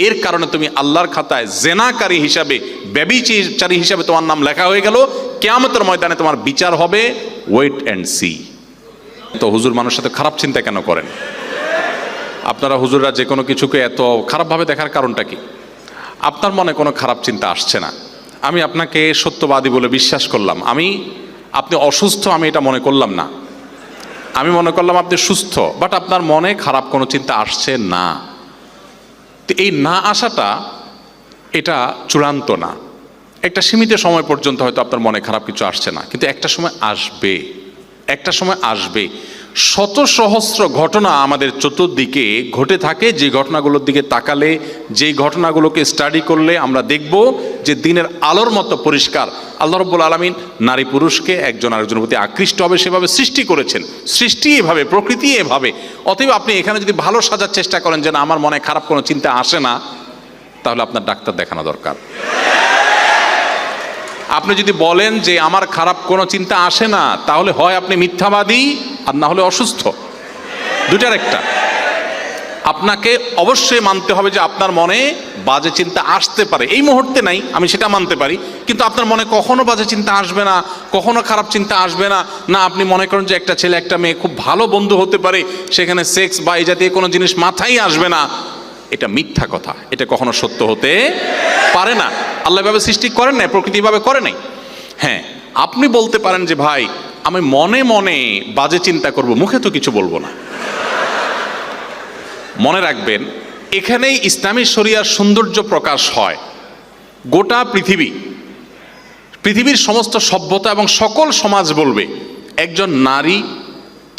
এর কারণে তুমি আল্লাহর খাতায় জেনাকারী হিসাবে, ব্যভিচারী হিসাবে তোমার নাম লেখা হয়ে গেল। কিয়ামতের ময়দানে তোমার বিচার হবে। Wait and see. তো হুজুর মানুষের সাথে খারাপ চিন্তা কেন করেন? আপনারা হুজুররা যে কোনো কিছুকে এত খারাপভাবে দেখার কারণটা কি? আপনার মনে কোনো খারাপ চিন্তা আসছে না। আমি আপনাকে সত্যবাদী বলে বিশ্বাস করলাম। আপনি অসুস্থ আমি এটা মনে করলাম না। আমি মনে করলাম আপনি সুস্থ, বাট আপনার মনে খারাপ কোনো চিন্তা আসছে না। তো এই না আসাটা এটা চূড়ান্ত না। একটা সীমিত সময় পর্যন্ত হয়তো আপনার মনে খারাপ কিছু আসছে না, কিন্তু একটা সময় আসবে, একটা সময় আসবে। শত সহস্র ঘটনা আমাদের চতুর্দিকে ঘটে থাকে, যে ঘটনাগুলোর দিকে তাকালে, যেই ঘটনাগুলোকে স্টাডি করলে আমরা দেখব যে দিনের আলোর মতো পরিষ্কার আল্লাহ রাব্বুল আলামিন নারী পুরুষকে একজন আরেকজনের প্রতি আকৃষ্ট হবে সেভাবে সৃষ্টি করেছেন। সৃষ্টি এভাবে, প্রকৃতি এভাবে। অতএব আপনি এখানে যদি ভালো সাজার চেষ্টা করেন যে না আমার মনে খারাপ কোনো চিন্তা আসে না, তাহলে আপনার ডাক্তার দেখানো দরকার। আপনি যদি বলেন যে আমার খারাপ কোনো চিন্তা আসে না, তাহলে হয় আপনি মিথ্যাবাদী আর না হলে অসুস্থ, দুটার একটা। আপনাকে অবশ্যই মানতে হবে যে আপনার মনে বাজে চিন্তা আসতে পারে, এই মুহূর্তে নাই, আমি সেটা মানতে পারি, কিন্তু আপনার মনে কখনো বাজে চিন্তা আসবে না, কখনো খারাপ চিন্তা আসবে না। না আপনি মনে করেন যে একটা ছেলে একটা মেয়ে খুব ভালো বন্ধু হতে পারে, সেখানে সেক্স বা এই জাতীয় কোনো জিনিস মাথায় আসবে না, এটা মিথ্যা কথা। এটা কখনো সত্য হতে পারে না। আল্লাহ এভাবে সৃষ্টি করেন নাই, প্রকৃতি এভাবে করে নাই। হ্যাঁ, আপনি বলতে পারেন যে ভাই আমি মনে মনে বাজে চিন্তা করব, মুখে তো কিছু বলবো না। মনে রাখবেন, এখানেই ইসলামী শরিয়ার সৌন্দর্য প্রকাশ হয়। গোটা পৃথিবীর সমস্ত সভ্যতা এবং সকল সমাজ বলবে একজন নারী,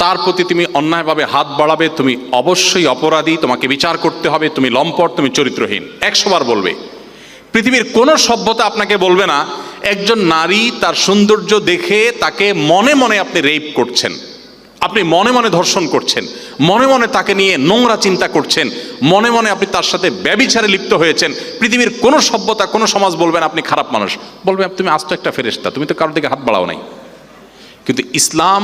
তার প্রতি তুমি অন্যায়ভাবে হাত বাড়াবে, তুমি অবশ্যই অপরাধী, তোমাকে বিচার করতে হবে, তুমি লম্পট, তুমি চরিত্রহীন, 100 বার বলবে। পৃথিবীর কোনো সভ্যতা আপনাকে বলবে না একজন নারী তার সৌন্দর্য দেখে তাকে মনে মনে আপনি রেপ করছেন, আপনি মনে মনে ধর্ষণ করছেন, মনে মনে তাকে নিয়ে নোংরা চিন্তা করছেন, মনে মনে আপনি তার সাথে ব্যভিচারে লিপ্ত হয়েছেন। পৃথিবীর কোনো সভ্যতা, কোনো সমাজ বলবেন আপনি খারাপ মানুষ, বলবে তুমি আস্ত একটা ফেরেশতা, তুমি তো কারোর দিকে হাত বাড়াও নাই। কিন্তু ইসলাম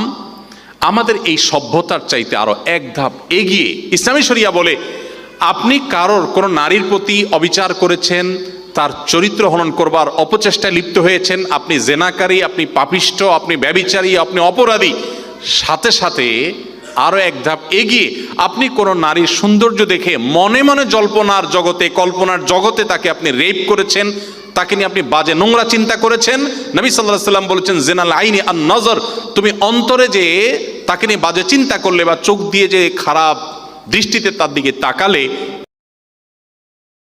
আমাদের এই সভ্যতার চাইতে আরো এক ধাপ এগিয়ে। ইসলামী শরিয়া বলে আপনি কারোর কোনো নারীর প্রতি অবিচার করেছেন, তার চরিত্র হনন করবার অপচেষ্টায় লিপ্ত হয়েছেন, আপনি জেনাকারী, আপনি পাপিষ্ট, আপনি ব্যভিচারী, আপনি অপরাধী। সাথে সাথে আরো এক ধাপ এগিয়ে আপনি কোনো নারীর সৌন্দর্য দেখে মনে মনে জল্পনার জগতে, কল্পনার জগতে তাকে আপনি রেপ করেছেন, তাকে নিয়ে আপনি বাজে নোংরা চিন্তা করেছেন। নবী সাল্লাল্লাহু আলাইহি ওয়াসাল্লাম বলেছেন জিনাল আইনি আন নজর, তুমি অন্তরে যে তাকে নিয়ে বাজে চিন্তা করলে বা চোখ দিয়ে যে খারাপ দৃষ্টিতে তার দিকে তাকালে,